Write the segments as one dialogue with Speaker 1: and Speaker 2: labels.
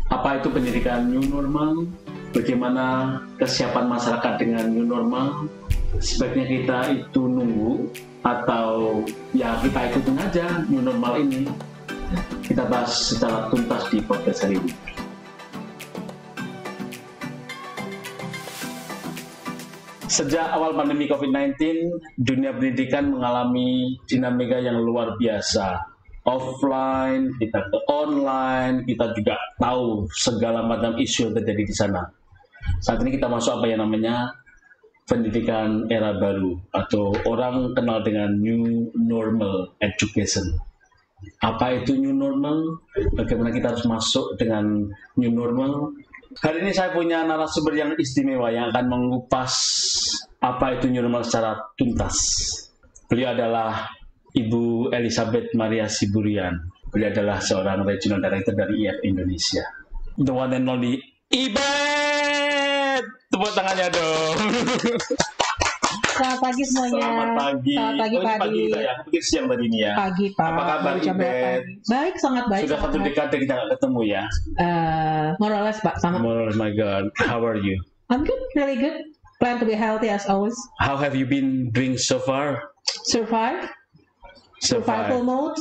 Speaker 1: Apa itu pendidikan new normal? Bagaimana kesiapan masyarakat dengan new normal? Sebaiknya kita itu nunggu atau ya kita ikutin aja new normal ini. Kita bahas secara tuntas di podcast hari ini. Sejak awal pandemi COVID-19, dunia pendidikan mengalami dinamika yang luar biasa. Offline, kita ke online, kita juga tahu segala macam isu yang terjadi di sana. Saat ini kita masuk apa yang namanya pendidikan era baru, atau orang kenal dengan new normal education. Apa itu new normal? Bagaimana kita harus masuk dengan new normal? Hari ini saya punya narasumber yang istimewa yang akan mengupas apa itu new normal secara tuntas. Beliau adalah Ibu Elizabeth Maria Siburian. Beliau adalah seorang regional director dari IF Indonesia. The one and only Ibet! Tepuk tangannya dong.
Speaker 2: Selamat pagi semuanya.
Speaker 1: Selamat pagi.
Speaker 2: Selamat pagi, Pak Adi.
Speaker 1: Ya, mungkin siang tadi ini ya.
Speaker 2: Pagi, Pak.
Speaker 1: Apa kabar, Ibet?
Speaker 2: Baik, sangat baik.
Speaker 1: Sudah satu dekade kita nggak ketemu ya.
Speaker 2: More or less, Pak. Sama.
Speaker 1: Oh my God. How are you?
Speaker 2: I'm good, really good. Plan to be healthy as always.
Speaker 1: How have you been doing so far?
Speaker 2: Survival mode.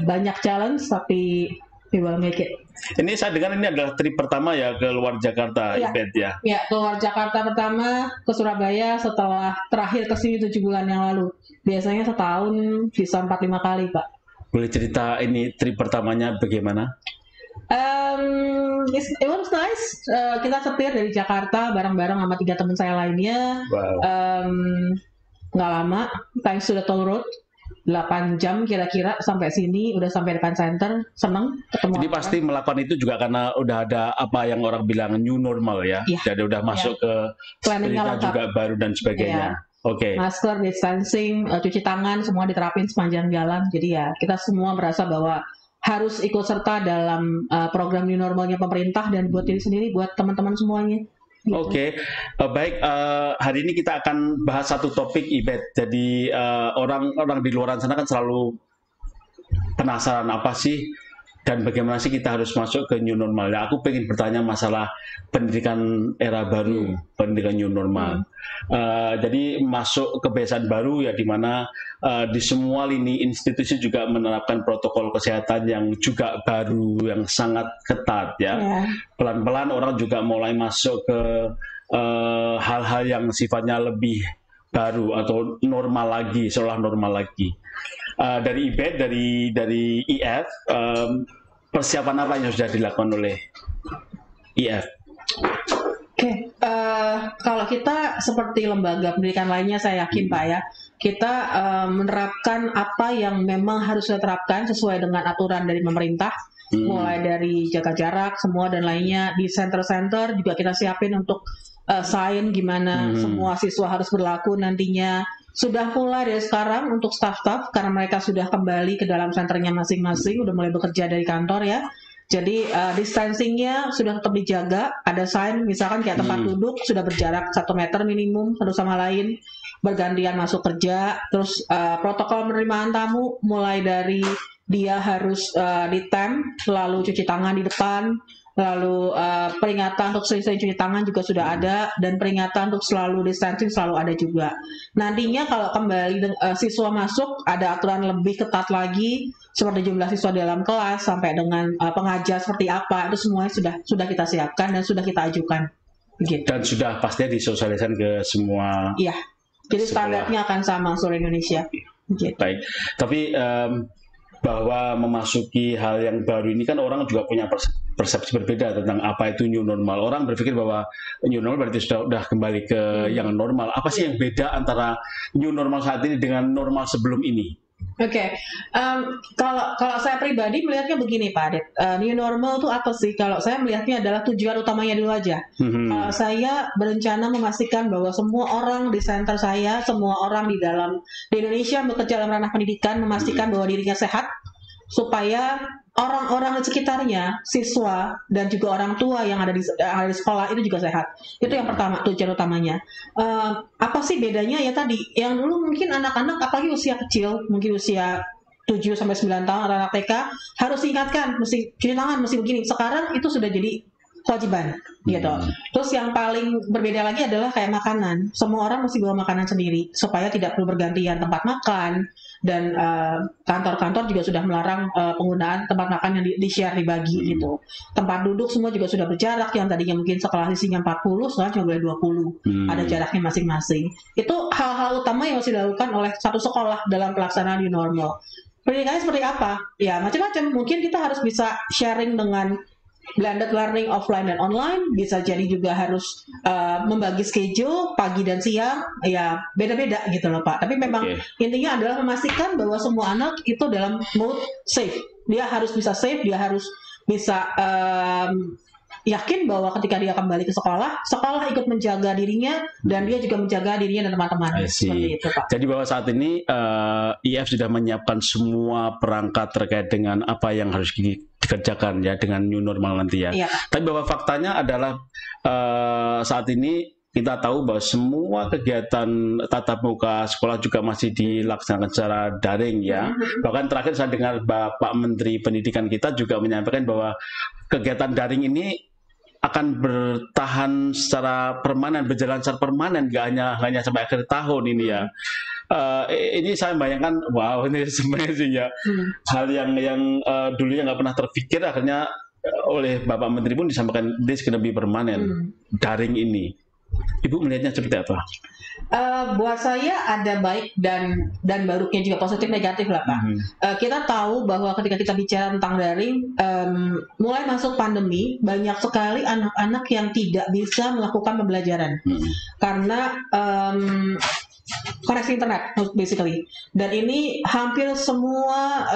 Speaker 2: Banyak challenge, tapi we will make it.
Speaker 1: Ini saya dengar ini adalah trip pertama ya ke luar Jakarta,
Speaker 2: Iya.
Speaker 1: Ibet ya.
Speaker 2: Ya, keluar Jakarta pertama, ke Surabaya setelah terakhir ke sini 7 bulan yang lalu. Biasanya setahun bisa 4-5 kali, Pak.
Speaker 1: Boleh cerita ini trip pertamanya bagaimana?
Speaker 2: It was nice. Kita setir dari Jakarta bareng-bareng sama 3 teman saya lainnya.
Speaker 1: Wow.
Speaker 2: Nggak lama, thanks to the toll road, 8 jam kira-kira sampai sini, udah sampai depan center. Seneng ketemu.
Speaker 1: Jadi pasti melakukan itu juga karena udah ada apa yang orang bilang new normal ya.
Speaker 2: Iya.
Speaker 1: Jadi udah masuk ke
Speaker 2: Planningnya
Speaker 1: cerita
Speaker 2: lengkap.
Speaker 1: juga baru dan sebagainya. Oke.
Speaker 2: Masker, distancing, cuci tangan, semua diterapin sepanjang jalan. Jadi ya kita semua merasa bahwa harus ikut serta dalam program new normalnya pemerintah dan buat diri sendiri, buat teman-teman semuanya. Gitu.
Speaker 1: Oke, baik. Hari ini kita akan bahas satu topik, Ibet. Jadi orang-orang di luar sana kan selalu penasaran apa sih dan bagaimana sih kita harus masuk ke new normal. Ya, aku pengen bertanya masalah pendidikan era baru, pendidikan new normal. Jadi masuk kebiasaan baru ya, di mana di semua lini institusi juga menerapkan protokol kesehatan yang juga baru, yang sangat ketat ya. Pelan-pelan orang juga mulai masuk ke hal-hal yang sifatnya lebih baru atau normal lagi, seolah normal lagi. Dari IBED, dari IF, persiapan apa yang sudah dilakukan oleh IF?
Speaker 2: Oke, kalau kita seperti lembaga pendidikan lainnya, saya yakin Pak ya, kita menerapkan apa yang memang harus kita terapkan sesuai dengan aturan dari pemerintah, mulai dari jaga jarak, semua dan lainnya. Di center-center juga kita siapin untuk sign gimana semua siswa harus berlaku nantinya. Sudah mulai dari sekarang untuk staff-staff, karena mereka sudah kembali ke dalam senternya masing-masing, udah mulai bekerja dari kantor ya. Jadi distancingnya sudah tetap dijaga, ada sign misalkan kayak tempat duduk sudah berjarak 1 meter minimum satu sama lain, bergantian masuk kerja. Terus protokol penerimaan tamu mulai dari dia harus ditem, lalu cuci tangan di depan, lalu peringatan untuk sering-sering cuci tangan juga sudah ada, dan peringatan untuk selalu distancing selalu ada juga. Nantinya kalau kembali siswa masuk, ada aturan lebih ketat lagi seperti jumlah siswa dalam kelas sampai dengan pengajar seperti apa, itu semuanya sudah kita siapkan dan sudah kita ajukan. Gitu.
Speaker 1: Dan sudah pastinya disosialisasikan ke semua.
Speaker 2: Iya. Jadi standarnya akan sama seluruh Indonesia. Gitu.
Speaker 1: Baik. Tapi bahwa memasuki hal yang baru ini kan orang juga punya persepsi berbeda tentang apa itu new normal. Orang berpikir bahwa new normal berarti sudah kembali ke yang normal. Apa sih yang beda antara new normal saat ini dengan normal sebelum ini?
Speaker 2: Oke, kalau saya pribadi melihatnya begini Pak Adit, new normal itu apa sih? Kalau saya melihatnya adalah tujuan utamanya dulu aja. Kalau saya berencana memastikan bahwa semua orang di center saya, semua orang di Indonesia bekerja dalam ranah pendidikan, memastikan bahwa dirinya sehat, supaya orang-orang di sekitarnya, siswa dan juga orang tua yang ada di sekolah itu juga sehat. Itu yang pertama, tujuan utamanya. Apa sih bedanya ya tadi? Yang dulu mungkin anak-anak, apalagi usia kecil, mungkin usia 7 sampai 9 tahun atau anak TK harus diingatkan mesti cuci tangan, mesti begini. Sekarang itu sudah jadi kewajiban gitu. Terus yang paling berbeda lagi adalah kayak makanan. Semua orang mesti bawa makanan sendiri supaya tidak perlu bergantian tempat makan, dan kantor-kantor juga sudah melarang penggunaan tempat makan yang di-share, dibagi gitu. Tempat duduk semua juga sudah berjarak, yang tadinya mungkin sekelas isinya 40 sekarang cuma boleh 20. Ada jaraknya masing-masing. Itu hal-hal utama yang harus dilakukan oleh satu sekolah dalam pelaksanaan new normal. Pendidikannya seperti apa? Ya macam-macam. Mungkin kita harus bisa sharing dengan blended learning offline dan online, bisa jadi juga harus membagi schedule pagi dan siang, ya beda-beda gitu loh Pak. Tapi memang intinya adalah memastikan bahwa semua anak itu dalam mode safe. Dia harus bisa safe, dia harus bisa yakin bahwa ketika dia kembali ke sekolah, sekolah ikut menjaga dirinya dan dia juga menjaga dirinya dan teman-teman. Seperti itu Pak.
Speaker 1: Jadi bahwa saat ini IF sudah menyiapkan semua perangkat terkait dengan apa yang harus dikerjakan ya dengan new normal nanti ya.
Speaker 2: Iya.
Speaker 1: Tapi bahwa faktanya adalah saat ini kita tahu bahwa semua kegiatan tatap muka sekolah juga masih dilaksanakan secara daring ya. Bahkan terakhir saya dengar Bapak Menteri Pendidikan kita juga menyampaikan bahwa kegiatan daring ini akan bertahan secara permanen, berjalan secara permanen, nggak hanya sampai akhir tahun ini ya. Ini saya bayangkan, wow, ini sebenarnya sih ya hal yang dulunya nggak pernah terpikir, akhirnya oleh Bapak Menteri pun disampaikan this gonna be permanen, daring ini. Ibu melihatnya seperti apa?
Speaker 2: Buat saya ada baik dan buruknya juga, positif negatif lah Pak. Kita tahu bahwa ketika kita bicara tentang daring, mulai masuk pandemi banyak sekali anak-anak yang tidak bisa melakukan pembelajaran karena koneksi internet basically. Dan ini hampir semua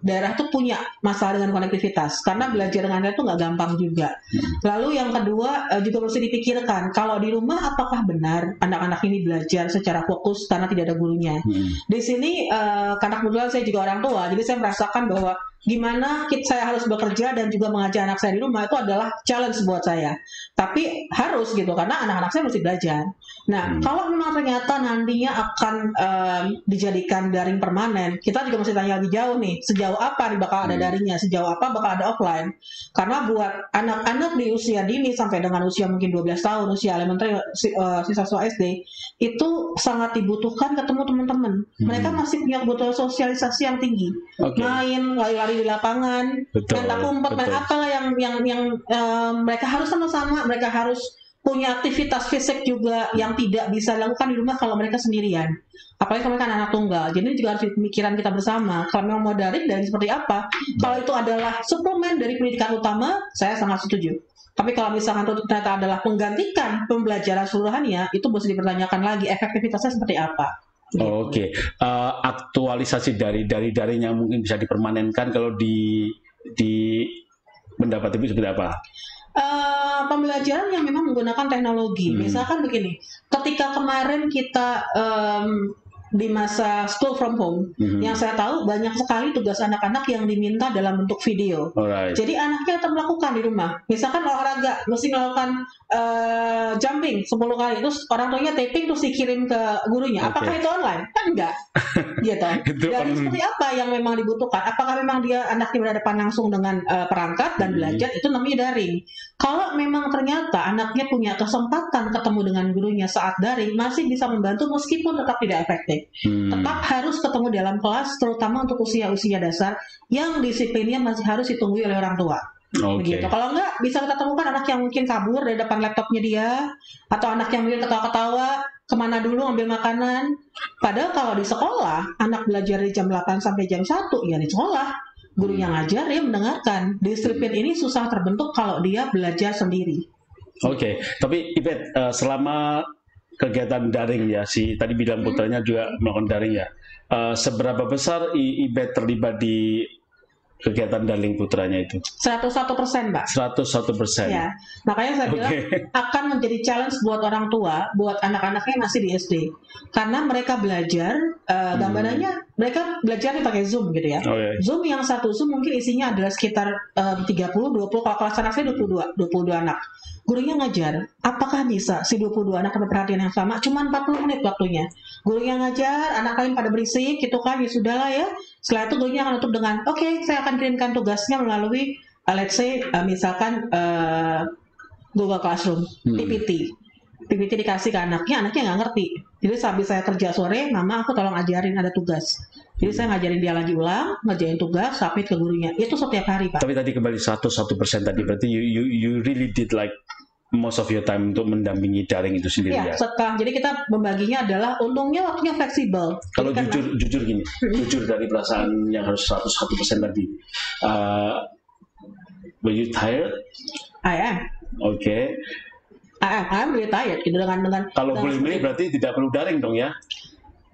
Speaker 2: daerah tuh punya masalah dengan konektivitas karena belajar dengan internet itu nggak gampang juga. Lalu yang kedua juga mesti dipikirkan, kalau di rumah apakah benar anak-anak ini belajar secara fokus karena tidak ada gurunya. Di sini karena kebetulan saya juga orang tua, jadi saya merasakan bahwa gimana saya harus bekerja dan juga mengajar anak saya di rumah itu adalah challenge buat saya. Tapi harus gitu karena anak-anak saya mesti belajar. Nah, kalau memang ternyata nantinya akan dijadikan daring permanen, kita juga mesti tanya lebih jauh nih, sejauh apa bakal ada daringnya, sejauh apa bakal ada offline. Karena buat anak-anak di usia dini sampai dengan usia mungkin 12 tahun, usia elementary, siswa SD, itu sangat dibutuhkan ketemu teman-teman. Mereka masih punya kebutuhan sosialisasi yang tinggi. Main, lari-lari di lapangan, main tak umpet, main apalah yang mereka harus sama-sama, mereka harus punya aktivitas fisik juga yang tidak bisa dilakukan di rumah kalau mereka sendirian. Apalagi kalau mereka anak tunggal. Jadi juga harus pemikiran kita bersama. Kalau memang mau daring dan seperti apa, kalau itu adalah suplemen dari pendidikan utama, saya sangat setuju. Tapi kalau misalkan itu ternyata adalah menggantikan pembelajaran seluruhannya, itu mesti dipertanyakan lagi efektivitasnya seperti apa.
Speaker 1: Oke. Aktualisasi dari daring yang mungkin bisa dipermanenkan kalau di pendapat Ibu seperti apa?
Speaker 2: Pembelajaran yang memang menggunakan teknologi. Misalkan begini, ketika kemarin kita di masa school from home, yang saya tahu banyak sekali tugas anak-anak yang diminta dalam bentuk video. Jadi anaknya tetap melakukan di rumah. Misalkan olahraga, mesti melakukan jumping 10 kali, terus orang tuanya taping terus dikirim ke gurunya. Apakah itu online? Kan enggak. Gitu. Dan seperti apa yang memang dibutuhkan? Apakah memang dia anaknya berhadapan langsung dengan perangkat dan belajar? Itu namanya daring. Kalau memang ternyata anaknya punya kesempatan ketemu dengan gurunya saat daring, masih bisa membantu meskipun tetap tidak efektif. Tetap harus ketemu dalam kelas, terutama untuk usia-usia dasar yang disiplinnya masih harus ditunggui oleh orang tua. Begitu. Kalau enggak, bisa kita temukan anak yang mungkin kabur dari depan laptopnya dia, atau anak yang mungkin ketawa-ketawa kemana dulu ambil makanan. Padahal kalau di sekolah, anak belajar dari jam 8 sampai jam 1, ya di sekolah. Gurunya ngajar, dia mendengarkan. Disiplin ini susah terbentuk kalau dia belajar sendiri.
Speaker 1: Tapi Ibet, selama kegiatan daring ya, tadi bilang putranya juga melakukan daring ya. Seberapa besar Ibet terlibat di kegiatan daring putranya itu?
Speaker 2: 101%, Mbak.
Speaker 1: 101%.
Speaker 2: Ya, makanya saya bilang akan menjadi challenge buat orang tua, buat anak-anaknya masih di SD, karena mereka belajar, gambarannya mereka belajar pakai Zoom gitu ya. Zoom yang satu Zoom mungkin isinya adalah sekitar 30-20, kalau kelas anak saya 22 anak. Gurunya ngajar, apakah bisa si 22 anak dapat perhatian yang sama? Cuma 40 menit waktunya. Gurunya ngajar, anak lain pada berisik gitu kan, ya sudahlah ya. Setelah itu gurunya akan tutup dengan, oke, saya akan kirimkan tugasnya melalui, let's say, misalkan Google Classroom, PPT. PPT dikasih ke anaknya nggak ngerti. Jadi sambil saya kerja sore, mama aku tolong ajarin ada tugas. Jadi saya ngajarin dia lagi ulang, ngerjain tugas, submit ke gurunya. Itu setiap hari, Pak.
Speaker 1: Tapi tadi kembali 100% tadi, berarti you really did like most of your time untuk mendampingi daring itu sendiri ya?
Speaker 2: Setelah, jadi kita membaginya adalah untungnya waktunya fleksibel.
Speaker 1: Kalau jujur gini, jujur dari perasaan yang harus 101% tadi, were you tired?
Speaker 2: I am.
Speaker 1: Okay.
Speaker 2: I'm really tired gitu dengan
Speaker 1: kalau boleh milih berarti tidak perlu daring dong ya?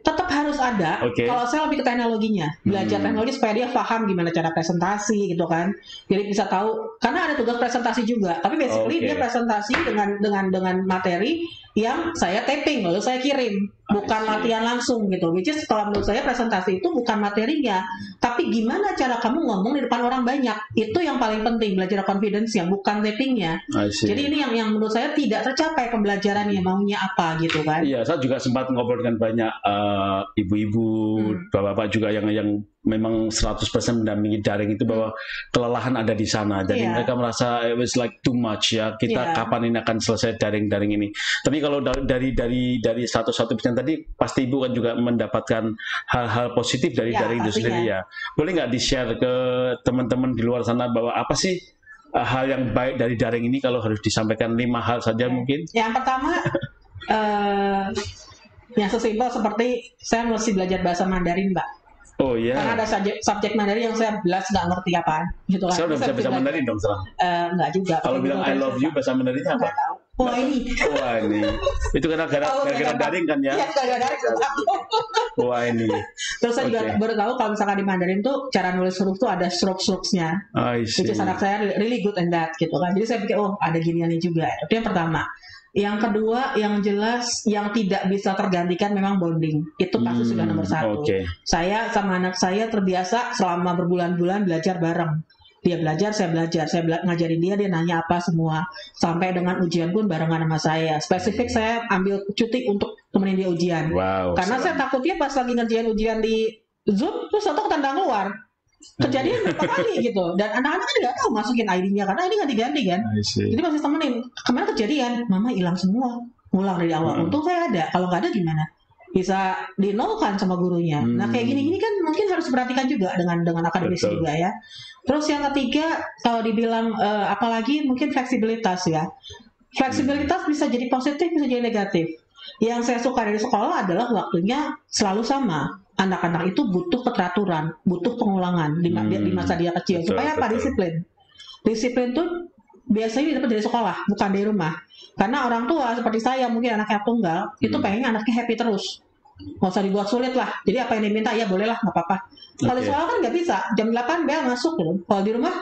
Speaker 2: Tetap harus ada. Kalau saya lebih ke teknologinya, belajar teknologi supaya dia paham gimana cara presentasi gitu kan. Jadi bisa tahu karena ada tugas presentasi juga. Tapi basically dia presentasi dengan materi yang saya taping lalu saya kirim, bukan latihan langsung gitu. Which is kalau menurut saya presentasi itu bukan materinya, tapi gimana cara kamu ngomong di depan orang banyak. Itu yang paling penting, belajar confidence-nya, bukan tapingnya. Jadi ini yang menurut saya tidak tercapai pembelajarannya, maunya apa gitu kan.
Speaker 1: Iya, saya juga sempat ngobrol dengan banyak ibu-ibu, bapak-bapak juga yang memang 100% mendampingi daring itu bahwa kelelahan ada di sana. Jadi mereka merasa it was like too much ya. Kita kapan ini akan selesai daring ini. Tapi kalau dari 101% tadi pasti ibu kan juga mendapatkan hal-hal positif dari daring itu sendiri ya. Boleh nggak di-share ke teman-teman di luar sana bahwa apa sih hal yang baik dari daring ini kalau harus disampaikan 5 hal saja mungkin?
Speaker 2: Yang pertama yang sesimpel seperti saya mesti belajar bahasa Mandarin, Mbak.
Speaker 1: Oh iya.
Speaker 2: Karena ada subjek Mandarin yang saya belas nggak ngerti apaan, gitu kan.
Speaker 1: Saya udah bisa bahasa Mandarin dong sekarang.
Speaker 2: Nggak juga.
Speaker 1: Kalau bilang I love you bahasa Mandarinnya apa?
Speaker 2: Wah ini.
Speaker 1: Itu karena gara-gara daring kan ya?
Speaker 2: Iya, gara-gara daring.
Speaker 1: Wah ini.
Speaker 2: Terus saya juga baru tahu kalau misalkan di Mandarin tuh cara nulis huruf tuh ada stroke-strokesnya. Which is anak saya really good in that gitu kan. Jadi saya pikir ada giniannya juga. Itu yang pertama. Yang kedua, yang jelas, yang tidak bisa tergantikan memang bonding. Itu pasti sudah nomor 1. Saya sama anak saya terbiasa selama berbulan-bulan belajar bareng. Dia belajar, saya belajar. Saya ngajarin dia nanya apa semua. Sampai dengan ujian pun barengan sama saya. Spesifik saya ambil cuti untuk temenin dia ujian. Karena saya takutnya pas lagi ngerjain ujian di Zoom, terus atau ketendang keluar. Kejadian berapa kali gitu, dan anak-anak kan nggak tahu masukin ID-nya karena ini nggak diganti kan, jadi masih temenin. Kemarin kejadian, mama hilang semua, ngulang dari awal. Untung saya ada, kalau nggak ada gimana? Bisa dinolkan sama gurunya. Nah kayak gini-gini kan mungkin harus diperhatikan juga dengan akademis juga ya. Terus yang ketiga, kalau dibilang apalagi mungkin fleksibilitas ya. Fleksibilitas bisa jadi positif, bisa jadi negatif. Yang saya suka dari sekolah adalah waktunya selalu sama. Anak-anak itu butuh keteraturan, butuh pengulangan di masa dia kecil. Supaya apa? Disiplin. Disiplin tuh biasanya didapat dari sekolah, bukan dari rumah. Karena orang tua seperti saya, mungkin anaknya tunggal, itu pengennya anaknya happy terus. Nggak usah dibuat sulit lah. Jadi apa yang diminta, ya boleh lah, nggak apa-apa. Kalau di sekolah kan nggak bisa. Jam 8 bel masuk. Kalau di rumah,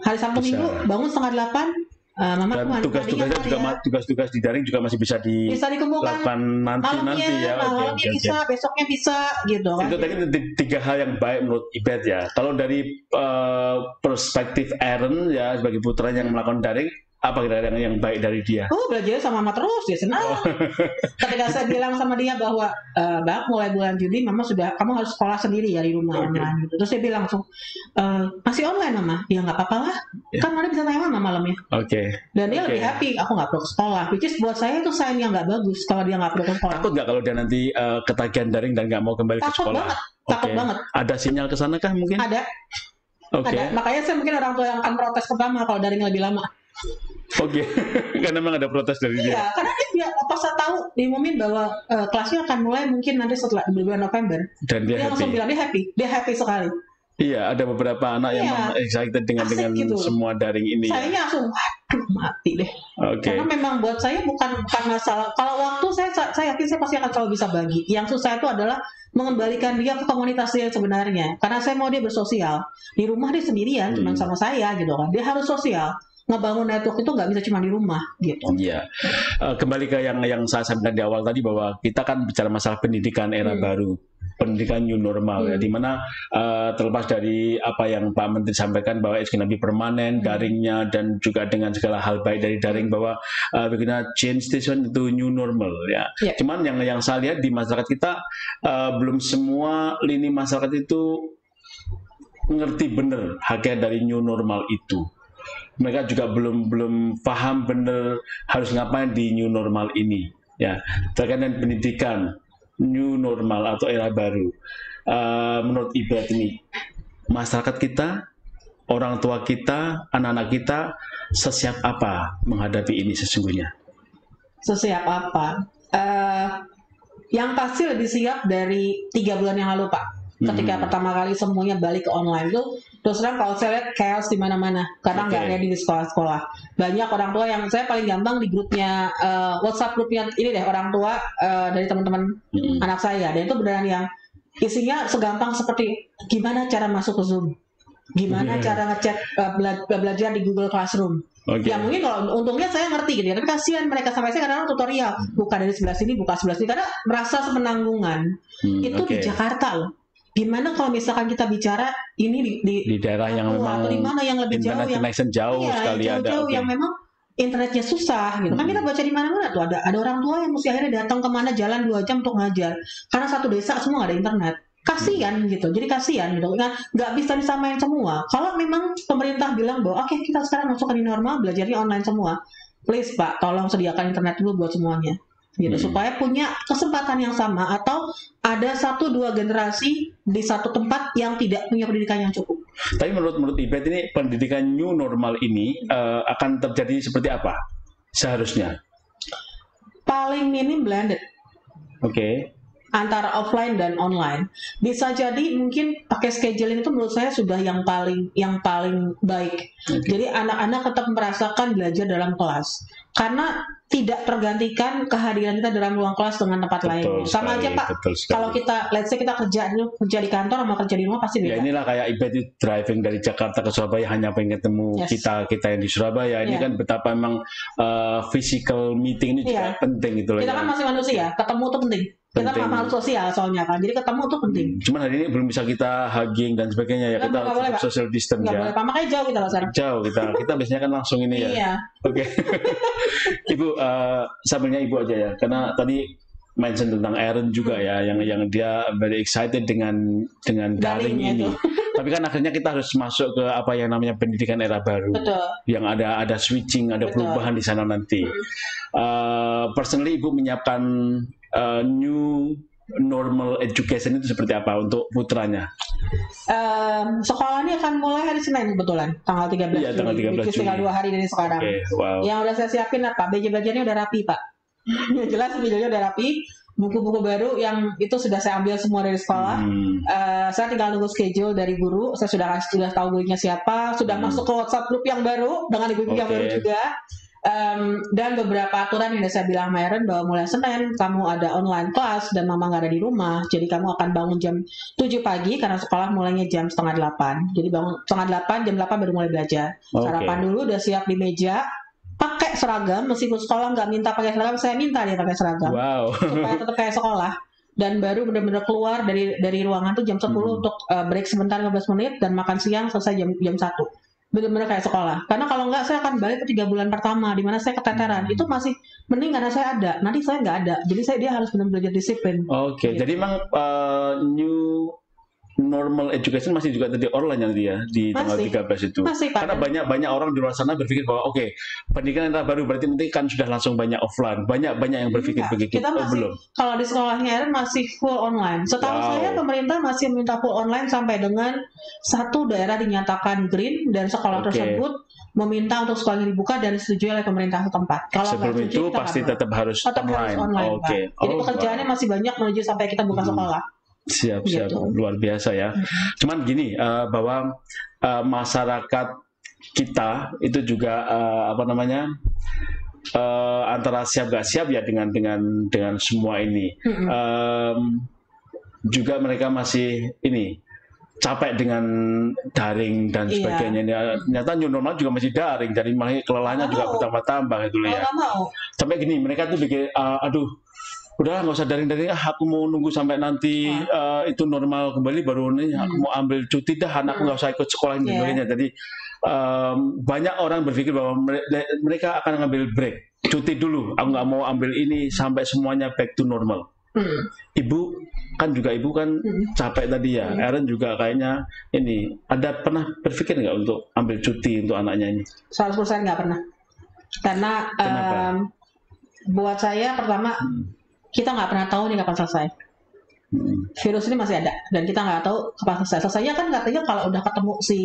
Speaker 2: hari Sabtu Minggu, bangun setengah 8, Mama
Speaker 1: dan tugas-tugas di daring juga masih bisa dilakukan nanti ya.
Speaker 2: Malamnya bisa, besoknya bisa gitu kan.
Speaker 1: Itu tadi 3 hal yang baik menurut Ibet ya. Kalau dari perspektif Aaron ya sebagai putranya yang melakukan daring, apa kira-kira yang baik dari dia?
Speaker 2: Belajar sama mama terus, dia senang. Ketika saya bilang sama dia bahwa Bang, mulai bulan Juni mama kamu harus sekolah sendiri ya di rumah online gitu. Terus dia bilang langsung masih online mama? Ya nggak apa-apa lah, kan mana bisa tanya mama malamnya. Dan dia lebih happy, aku nggak perlu ke sekolah. Which is buat saya itu sign yang nggak bagus kalau dia nggak perlu ke sekolah.
Speaker 1: Takut nggak kalau dia nanti ketagihan daring dan nggak mau kembali ke sekolah?
Speaker 2: Takut banget.
Speaker 1: Ada sinyal ke sana kah mungkin?
Speaker 2: Ada. Makanya saya mungkin orang tua yang akan protes pertama kalau daring lebih lama.
Speaker 1: Karena memang ada protes dari dia.
Speaker 2: Iya, karena dia pas saya tahu diumumin bahwa kelasnya akan mulai mungkin nanti setelah bulan November.
Speaker 1: Dan dia
Speaker 2: langsung bilang dia happy sekali.
Speaker 1: Iya, ada beberapa anak yang memang excited dengan gitu. Semua daring ini.
Speaker 2: Saya langsung, mati deh. Karena memang buat saya bukan masalah. Kalau waktu saya yakin saya pasti akan selalu bisa bagi. Yang susah itu adalah mengembalikan dia ke komunitas dia sebenarnya. Karena saya mau dia bersosial. Di rumah dia sendirian, cuma sama saya gitu kan. Dia harus sosial. Ngebangun network itu nggak bisa cuma di rumah gitu.
Speaker 1: Iya. Kembali ke yang saya sampaikan di awal tadi bahwa kita kan bicara masalah pendidikan era baru, pendidikan new normal ya, dimana terlepas dari apa yang Pak Menteri sampaikan bahwa it's gonna be permanen daringnya dan juga dengan segala hal baik dari daring bahwa we're gonna change this one to new normal ya. Cuman yang saya lihat di masyarakat kita belum semua lini masyarakat itu ngerti bener hakikat dari new normal itu. Mereka juga belum paham bener harus ngapain di new normal ini. Ya, terkait dengan pendidikan new normal atau era baru. Menurut Ibet ini, masyarakat kita, orang tua kita, anak-anak kita sesiap apa menghadapi ini sesungguhnya?
Speaker 2: Sesiap apa? Yang pasti lebih siap dari 3 bulan yang lalu, Pak. Ketika pertama kali semuanya balik ke online itu, terus terang kalau saya lihat chaos di mana-mana karena nggak ada di sekolah-sekolah. Banyak orang tua yang saya paling gampang di grupnya WhatsApp grupnya ini deh orang tua dari teman-teman anak saya, dan itu beneran yang isinya segampang seperti gimana cara masuk ke Zoom, gimana cara ngecek belajar di Google Classroom. Ya mungkin kalau untungnya saya ngerti gitu ya, tapi kasihan mereka, sampai saya kadang tutorial buka dari sebelah sini, buka sebelah sini, karena merasa sepenanggungan. Itu di Jakarta loh. Gimana kalau misalkan kita bicara ini
Speaker 1: di daerah yang memang
Speaker 2: di mana yang lebih jauh, yang
Speaker 1: jauh sekali
Speaker 2: jauh yang memang internetnya susah gitu kan. Kita baca di mana-mana tuh ada orang tua yang mesti akhirnya datang kemana, jalan 2 jam untuk ngajar karena satu desa semua nggak ada internet. Kasian gitu, jadi kasian gitu kan, nggak bisa disamain semua. Kalau memang pemerintah bilang bahwa oke, kita sekarang masuk ke new normal, belajarnya online semua, please Pak, tolong sediakan internet dulu buat semuanya gitu, supaya punya kesempatan yang sama, atau ada 1-2 generasi di satu tempat yang tidak punya pendidikan yang cukup.
Speaker 1: Tapi menurut Ibet ini, pendidikan new normal ini akan terjadi seperti apa seharusnya?
Speaker 2: Paling minim blended. Antara offline dan online. Bisa jadi mungkin pakai scheduling itu menurut saya sudah yang paling baik. Jadi anak-anak tetap merasakan belajar dalam kelas. Karena tidak tergantikan kehadiran kita dalam ruang kelas dengan tempat lain. Sama aja Pak, kalau kita, let's say kita kerja di kantor sama kerja di rumah pasti beda.
Speaker 1: Ya inilah kayak Ibet driving dari Jakarta ke Surabaya hanya pengen ketemu kita yang di Surabaya. Ini kan betapa memang physical meeting ini juga penting gitu loh.
Speaker 2: Kita kan masih manusia, ketemu tuh penting. Kita makhluk sosial soalnya kan, jadi ketemu tuh penting.
Speaker 1: Cuman hari ini belum bisa kita hugging dan sebagainya ya, kita tetap social distance ya.
Speaker 2: Boleh, Pak, makanya jauh kita loh sekarang.
Speaker 1: Jauh kita biasanya kan langsung ini ya.
Speaker 2: Iya.
Speaker 1: Ibu, sambilnya Ibu aja ya, karena tadi mention tentang Aaron juga ya, yang dia very excited dengan daring ini. Tapi kan akhirnya kita harus masuk ke apa yang namanya pendidikan era baru.
Speaker 2: Betul.
Speaker 1: Yang ada switching, ada perubahan di sana nanti. Personally Ibu menyiapkan new normal education itu seperti apa untuk putranya?
Speaker 2: Sekolah ini akan mulai hari Senin kebetulan, tanggal 13 Juli.
Speaker 1: Iya, tanggal 13 Juli.
Speaker 2: Tinggal 2 hari dari sekarang. Yang udah saya siapin apa? Belajarnya udah rapi, Pak. Yang jelas videonya udah rapi. Buku-buku baru yang itu sudah saya ambil semua dari sekolah. Saya tinggal nunggu schedule dari guru. Saya sudah tahu gurunya siapa. Sudah masuk ke WhatsApp group yang baru dengan ibu-ibu yang baru juga. Dan beberapa aturan yang saya bilang Aaron, bahwa mulai Senin kamu ada online class dan mama nggak ada di rumah, jadi kamu akan bangun jam 7 pagi karena sekolah mulainya jam 7:30. Jadi bangun 7:30, jam 8 baru mulai belajar. Sarapan dulu, udah siap di meja, pakai seragam, meskipun sekolah nggak minta pakai seragam, saya minta dia pakai seragam supaya tetap kayak sekolah. Dan baru benar-benar keluar dari ruangan tuh jam 10 untuk break sebentar 15 menit dan makan siang selesai jam 1. Benar-benar kayak sekolah. Karena kalau enggak saya akan balik ke 3 bulan pertama di mana saya keteteran. Itu masih mending karena saya ada. Nanti saya nggak ada. Jadi dia harus benar-benar belajar disiplin.
Speaker 1: Gitu. Jadi memang new normal education masih juga terjadi online yang dia di tanggal 13 itu. Karena banyak orang di luar sana berpikir bahwa pendidikan era baru berarti nanti kan sudah langsung banyak offline. Banyak yang berpikir begitu.
Speaker 2: Kita masih, belum. Kalau di sekolahnya Aaron masih full online. Setahu saya pemerintah masih minta full online sampai dengan satu daerah dinyatakan green dan sekolah tersebut meminta untuk sekolahnya dibuka dan disetujui oleh pemerintah setempat. Kalau
Speaker 1: sebelum itu pasti tetap harus online.
Speaker 2: Jadi pekerjaannya masih banyak menuju sampai kita buka sekolah.
Speaker 1: Siap, luar biasa ya. Cuman gini, bahwa masyarakat kita itu juga antara siap gak siap ya dengan semua ini. Juga mereka masih capek dengan daring dan sebagainya. Ternyata new normal juga masih daring, jadi malah kelelahnya juga bertambah-tambah gitu ya. Sampai gini, mereka tuh bikin udah nggak usah daring-daring, aku mau nunggu sampai nanti itu normal kembali baru aku mau ambil cuti dah, anakku nggak usah ikut sekolah ini sebagainya. Jadi banyak orang berpikir bahwa mereka akan ngambil break, cuti dulu, aku nggak mau ambil ini sampai semuanya back to normal. Ibu kan capek tadi ya. Aaron juga kayaknya ini ada pernah berpikir nggak untuk ambil cuti untuk anaknya ini?
Speaker 2: 100% nggak pernah. Karena buat saya pertama kita nggak pernah tahu nih kapan selesai. Virus ini masih ada dan kita nggak tahu kapan selesai. Selesainya kan katanya kalau udah ketemu si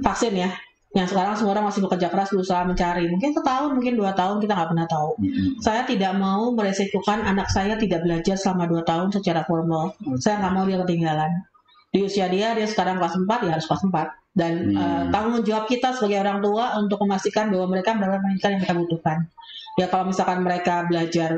Speaker 2: vaksin ya. Yang sekarang semua orang masih bekerja keras berusaha mencari. Mungkin setahun, mungkin 2 tahun, kita nggak pernah tahu. Saya tidak mau meresikukan anak saya tidak belajar selama 2 tahun secara formal. Saya nggak mau dia ketinggalan. Di usia dia sekarang kelas 4, ya harus kelas 4. Dan tanggung jawab kita sebagai orang tua untuk memastikan bahwa mereka mendapatkan pendidikan yang kita butuhkan. Ya kalau misalkan mereka belajar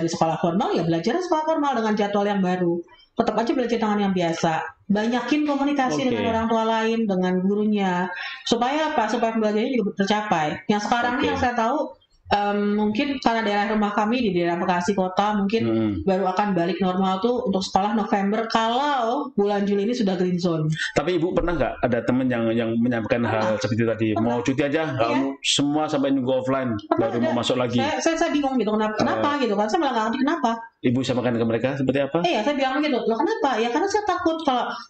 Speaker 2: di sekolah formal, ya belajar di sekolah formal dengan jadwal yang baru. Tetap aja belajar dengan yang biasa. Banyakin komunikasi dengan orang tua lain, dengan gurunya. Supaya apa? Supaya pembelajarannya juga tercapai. Yang sekarang ini yang saya tahu, mungkin karena daerah rumah kami di daerah Bekasi kota mungkin baru akan balik normal tuh untuk sekolah November kalau bulan Juli ini sudah green zone.
Speaker 1: Tapi Ibu pernah nggak ada teman yang menyampaikan hal seperti itu tadi? Mau cuti aja, nggak mau semua sampai nunggu offline baru mau masuk lagi.
Speaker 2: Saya bingung gitu kenapa gitu kan? Saya malah nggak ngerti kenapa.
Speaker 1: Ibu samakan ke mereka seperti apa?
Speaker 2: Iya, saya bilang gitu. Loh kenapa? Ya karena saya takut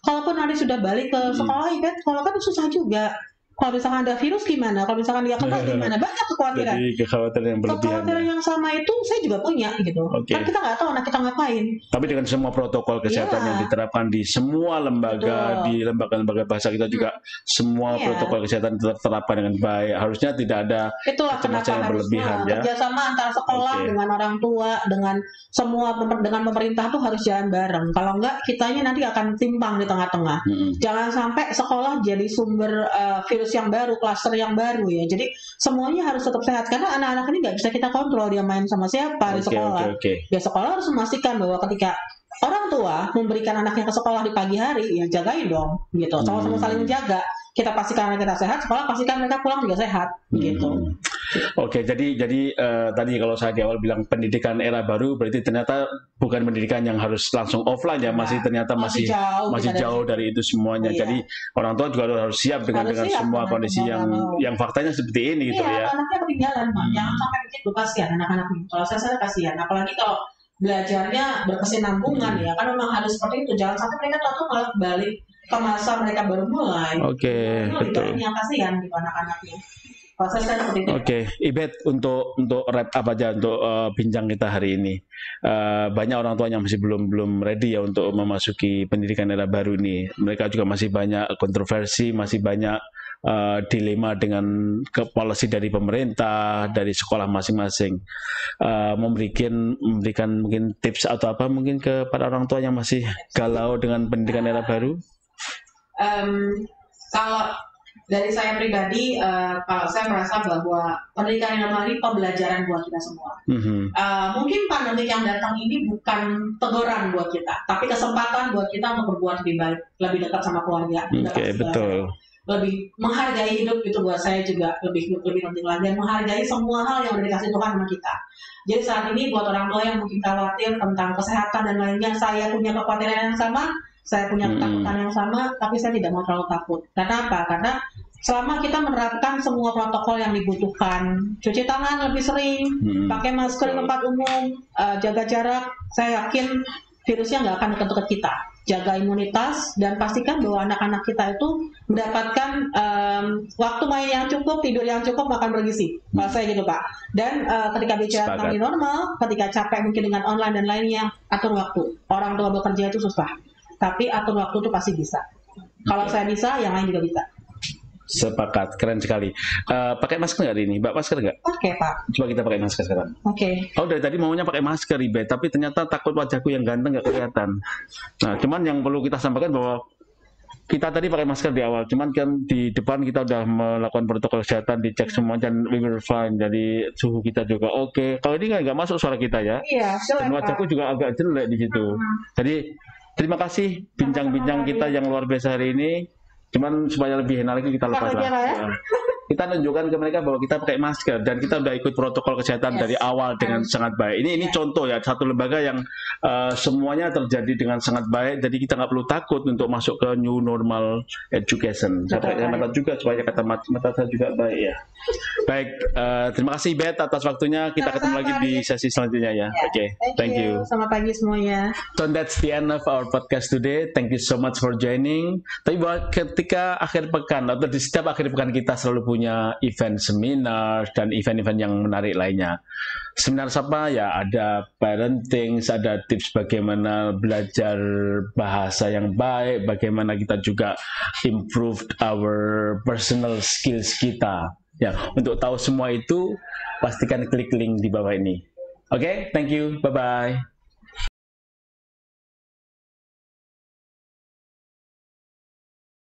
Speaker 2: kalaupun nanti sudah balik ke sekolah kalau kan susah juga. Kalau misalkan ada virus gimana? Kalau misalkan dia kena gimana? Banyak kekhawatiran.
Speaker 1: Jadi kekhawatiran yang berlebihan.
Speaker 2: Kekhawatiran yang sama itu saya juga punya gitu. Kan kita nggak tahu anak kita ngapain.
Speaker 1: Tapi dengan semua protokol kesehatan yang diterapkan di semua lembaga, di lembaga-lembaga bahasa kita juga semua protokol kesehatan terapkan dengan baik. Harusnya tidak ada kecemasan yang berlebihan ya.
Speaker 2: Kerjasama antara sekolah dengan orang tua, dengan semua dengan pemerintah tuh harus jalan bareng. Kalau enggak kitanya nanti akan timpang di tengah-tengah. Jangan sampai sekolah jadi sumber virus yang baru, klaster yang baru ya. Jadi semuanya harus tetap sehat karena anak-anak ini nggak bisa kita kontrol dia main sama siapa di sekolah. Ya sekolah harus memastikan bahwa ketika orang tua memberikan anaknya ke sekolah di pagi hari, ya jagain dong gitu. Sama-sama saling menjaga. Kita pastikan anak kita sehat, sekolah pastikan mereka pulang juga sehat gitu.
Speaker 1: Jadi tadi kalau saya di awal bilang pendidikan era baru berarti ternyata bukan pendidikan yang harus langsung offline ya, masih jauh dari itu semuanya. Jadi orang tua juga harus siap dengan semua kondisi yang faktanya seperti ini gitu ya.
Speaker 2: Anaknya ketinggalan, jangan sampai bikin kasihan anak-anak ini. Kalau saya kasihan, apalagi kalau belajarnya berkesinambungan ya, kan memang harus seperti itu. Jangan sampai mereka tuh malah balik ke masa mereka baru mulai.
Speaker 1: Betul.
Speaker 2: Yang kasihan di anak-anaknya.
Speaker 1: Ibet untuk wrap up aja untuk bincang kita hari ini. Banyak orang tua yang masih belum ready ya untuk memasuki pendidikan era baru ini. Mereka juga masih banyak kontroversi, masih banyak dilema dengan policy dari pemerintah, dari sekolah masing-masing. Memberikan mungkin tips atau apa mungkin kepada orang tua yang masih galau dengan pendidikan era baru.
Speaker 2: Kalau dari saya pribadi, kalau saya merasa bahwa pendidikan yang baru pembelajaran buat kita semua. Mungkin pandemi yang datang ini bukan teguran buat kita, tapi kesempatan buat kita untuk berbuat lebih baik, lebih dekat sama keluarga.
Speaker 1: Betul.
Speaker 2: Lebih menghargai hidup itu buat saya juga lebih penting lagi, dan menghargai semua hal yang udah dikasih Tuhan sama kita. Jadi saat ini buat orang tua yang mungkin khawatir tentang kesehatan dan lainnya, saya punya kekhawatiran yang sama. Saya punya ketakutan yang sama, tapi saya tidak mau terlalu takut. Karena apa? Karena selama kita menerapkan semua protokol yang dibutuhkan, cuci tangan lebih sering, pakai masker di tempat umum, jaga jarak, saya yakin virusnya nggak akan dekat-dekat kita. Jaga imunitas dan pastikan bahwa anak-anak kita itu mendapatkan waktu main yang cukup, tidur yang cukup, makan bergizi. Saya gitu Pak. Dan ketika bicara tentang normal, ketika capek mungkin dengan online dan lainnya, atur waktu. Orang tua bekerja itu susah. Tapi atur waktu itu pasti bisa. Kalau saya bisa, yang lain juga bisa.
Speaker 1: Sepakat, keren sekali. Pakai masker nggak hari ini? Mbak masker nggak?
Speaker 2: Pakai Pak.
Speaker 1: Coba kita pakai masker sekarang. Dari tadi maunya pakai masker, Ibe, tapi ternyata takut wajahku yang ganteng nggak kelihatan. Nah, cuman yang perlu kita sampaikan bahwa kita tadi pakai masker di awal, cuman kan di depan kita udah melakukan protokol kesehatan, dicek semua dan we were fine. Jadi suhu kita juga oke. Kalau ini nggak masuk suara kita ya.
Speaker 2: Iya,
Speaker 1: dan wajahku juga agak jelek di situ. Jadi terima kasih bincang-bincang kita yang luar biasa hari ini. Cuman supaya lebih enak lagi kita lepas lah. kita tunjukkan ke mereka bahwa kita pakai masker dan kita udah ikut protokol kesehatan dari awal dengan sangat baik. Ini contoh ya, satu lembaga yang semuanya terjadi dengan sangat baik, jadi kita nggak perlu takut untuk masuk ke new normal education. Saya pakai kacamata juga supaya kacamata saya juga baik ya. Baik, terima kasih Bet atas waktunya. Kita ketemu lagi di sesi selanjutnya ya. Oke, thank you.
Speaker 2: Selamat pagi semuanya.
Speaker 1: So that's the end of our podcast today. Thank you so much for joining. Tapi bahwa ketika akhir pekan atau di setiap akhir pekan kita selalu punya event seminar dan event-event yang menarik lainnya. Seminar apa ya? Ada parenting, ada tips bagaimana belajar bahasa yang baik, bagaimana kita juga improve our personal skills kita. Ya, untuk tahu semua itu pastikan klik link di bawah ini. Oke, thank you. Bye bye.